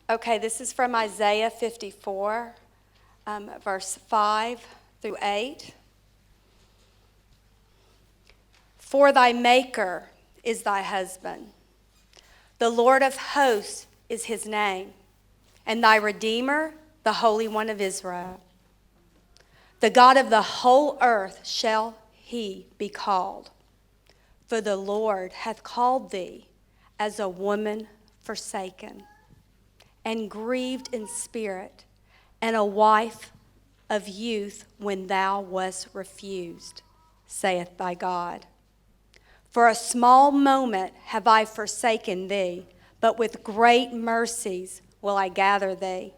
Okay, this is from Isaiah 54, verse 5 through 8. For thy Maker is thy husband. The Lord of hosts is his name, and thy Redeemer, the Holy One of Israel. The God of the whole earth shall he be called. For the Lord hath called thee as a woman forsaken, and grieved in spirit, and a wife of youth when thou wast refused, saith thy God. For a small moment have I forsaken thee, but with great mercies will I gather thee.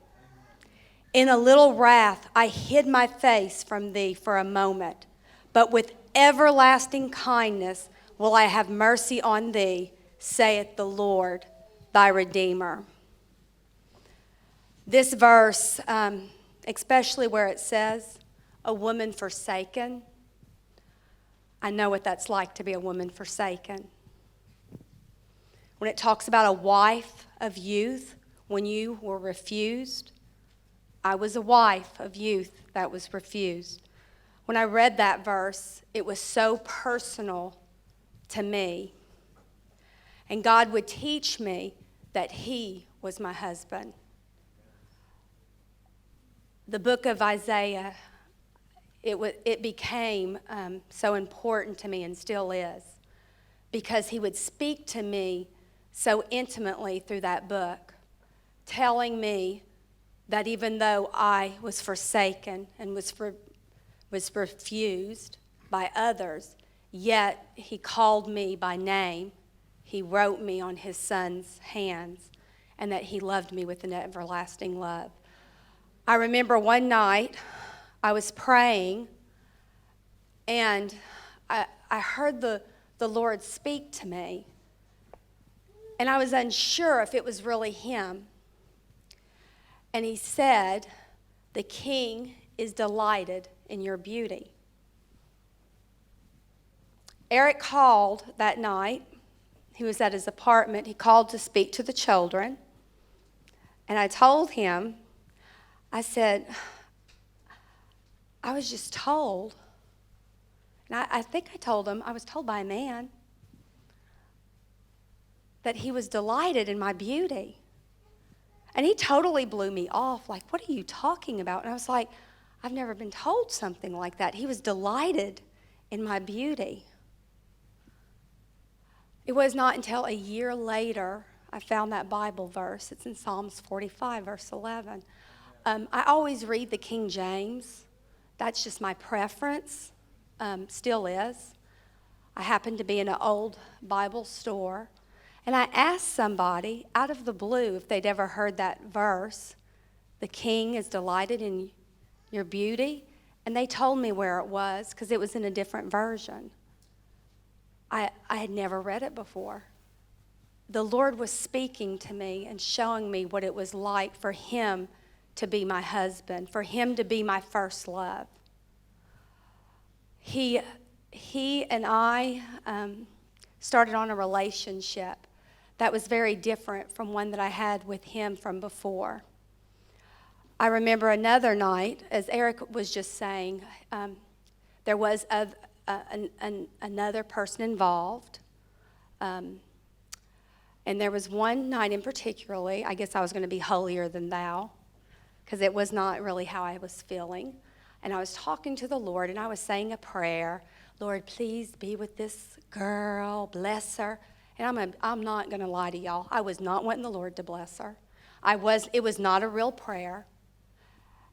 In a little wrath I hid my face from thee for a moment, but with everlasting kindness will I have mercy on thee, saith the Lord, thy Redeemer. This verse, especially where it says, a woman forsaken, I know what that's like to be a woman forsaken. When it talks about a wife of youth, when you were refused, I was a wife of youth that was refused. When I read that verse, it was so personal to me. And God would teach me that he was my husband. The book of Isaiah, it became so important to me and still is, because he would speak to me so intimately through that book, telling me that even though I was forsaken and was refused by others, yet he called me by name. He wrote me on his son's hands, and that he loved me with an everlasting love. I remember one night I was praying, and I heard the Lord speak to me, and I was unsure if it was really him. And he said, the king is delighted in your beauty. Eric called that night. He was at his apartment. He called to speak to the children. And I told him, I said, I was just told, and I think I told him, I was told by a man, that he was delighted in my beauty. And he totally blew me off, like, what are you talking about? And I was like, I've never been told something like that. He was delighted in my beauty. It was not until a year later I found that Bible verse. It's in Psalms 45, verse 11. I always read the King James. That's just my preference, still is. I happened to be in an old Bible store, and I asked somebody out of the blue if they'd ever heard that verse, the king is delighted in your beauty, and they told me where it was because it was in a different version. I had never read it before. The Lord was speaking to me and showing me what it was like for him to be my husband, for him to be my first love. He and I started on a relationship that was very different from one that I had with him from before. I remember another night, as Eric was just saying, there was another person involved. And there was one night in particularly, I guess I was going to be holier than thou, because it was not really how I was feeling. And I was talking to the Lord, and I was saying a prayer. Lord, please be with this girl, bless her. And I'm not going to lie to y'all. I was not wanting the Lord to bless her. It was not a real prayer.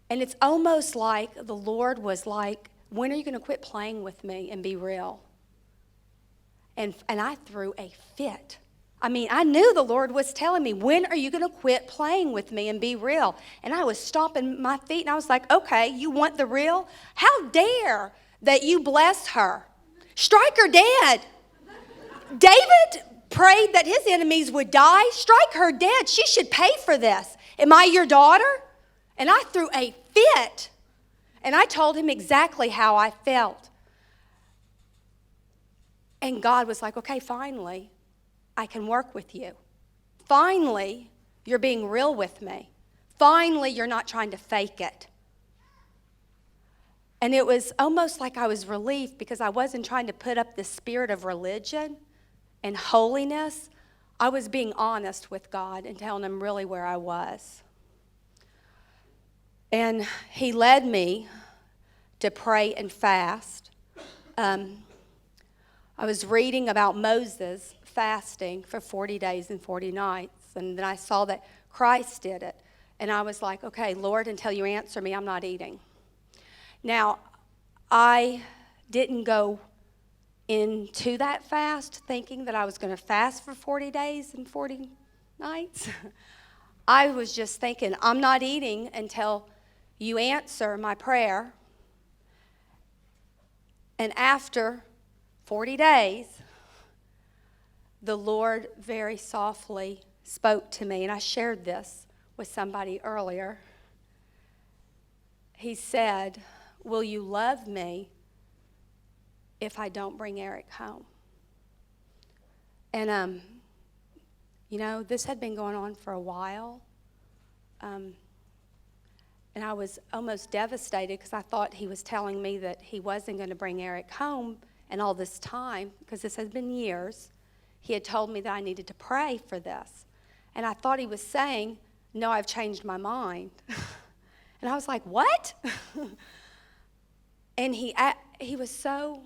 And it's almost like the Lord was like, when are you going to quit playing with me and be real? And I threw a fit. I mean, I knew the Lord was telling me, when are you going to quit playing with me and be real? And I was stomping my feet, and I was like, okay, you want the real? How dare that you bless her? Strike her dead. David prayed that his enemies would die. Strike her dead. She should pay for this. Am I your daughter? And I threw a fit. And I told him exactly how I felt. And God was like, okay, finally, I can work with you. Finally, You're being real with me. Finally, you're not trying to fake it. And it was almost like I was relieved because I wasn't trying to put up this spirit of religion and holiness. I was being honest with God and telling him really where I was. And he led me to pray and fast. I was reading about Moses fasting for 40 days and 40 nights. And then I saw that Christ did it. And I was like, okay, Lord, until you answer me, I'm not eating. Now, I didn't go into that fast thinking that I was going to fast for 40 days and 40 nights. I was just thinking, I'm not eating until you answer my prayer. And after 40 days, the Lord very softly spoke to me, and I shared this with somebody earlier. He said, will you love me if I don't bring Eric home? And, this had been going on for a while. And I was almost devastated because I thought he was telling me that he wasn't going to bring Eric home. And all this time, because this has been years, he had told me that I needed to pray for this. And I thought he was saying, no, I've changed my mind. And I was like, what? And he was so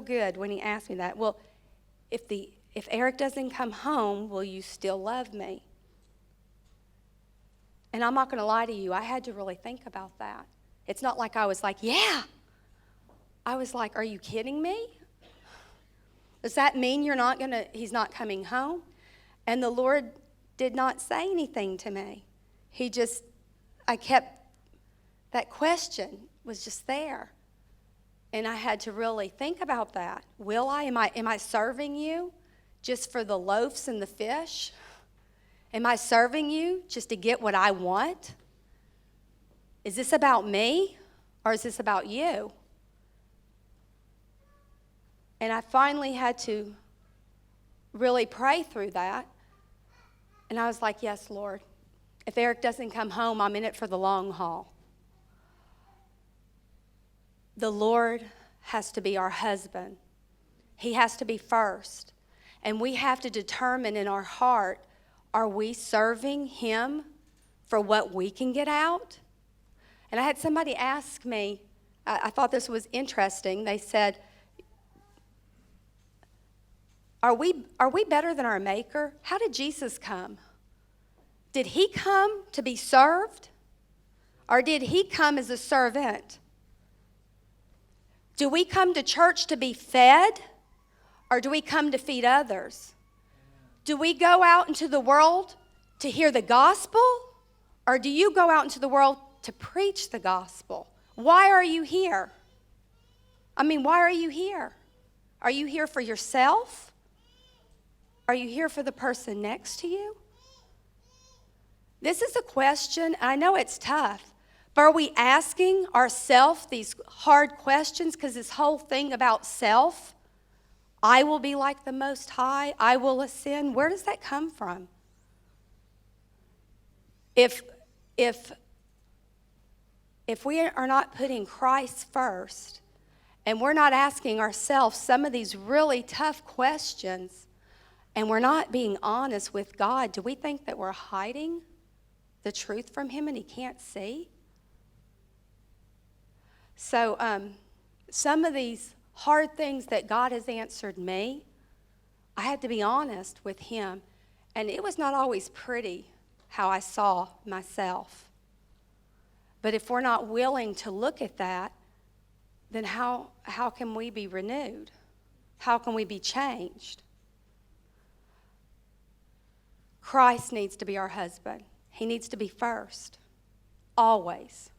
good when he asked me that. Well, if Eric doesn't come home, will you still love me? And I'm not going to lie to you, I had to really think about that. It's not like I was like, yeah. I was like, are you kidding me? Does that mean he's not coming home? And the Lord did not say anything to me. That question was just there. And I had to really think about that. Will I? Am I serving you just for the loaves and the fish? Am I serving you just to get what I want? Is this about me or is this about you? And I finally had to really pray through that. And I was like, yes, Lord. If Eric doesn't come home, I'm in it for the long haul. The Lord has to be our husband. He has to be first. And we have to determine in our heart, are we serving him for what we can get out? And I had somebody ask me, I thought this was interesting. They said, are we better than our Maker? How did Jesus come? Did he come to be served? Or did he come as a servant? Do we come to church to be fed? Or do we come to feed others? Do we go out into the world to hear the gospel? Or do you go out into the world to preach the gospel? Why are you here? Why are you here? Are you here for yourself? Are you here for the person next to you? This is a question, I know it's tough, but are we asking ourselves these hard questions? Because this whole thing about self, I will be like the Most High, I will ascend, where does that come from? If we are not putting Christ first, and we're not asking ourselves some of these really tough questions, and we're not being honest with God, do we think that we're hiding the truth from him and he can't see? So some of these hard things that God has answered me, I had to be honest with him. And it was not always pretty how I saw myself. But if we're not willing to look at that, then how can we be renewed? How can we be changed? Christ needs to be our husband. He needs to be first, always.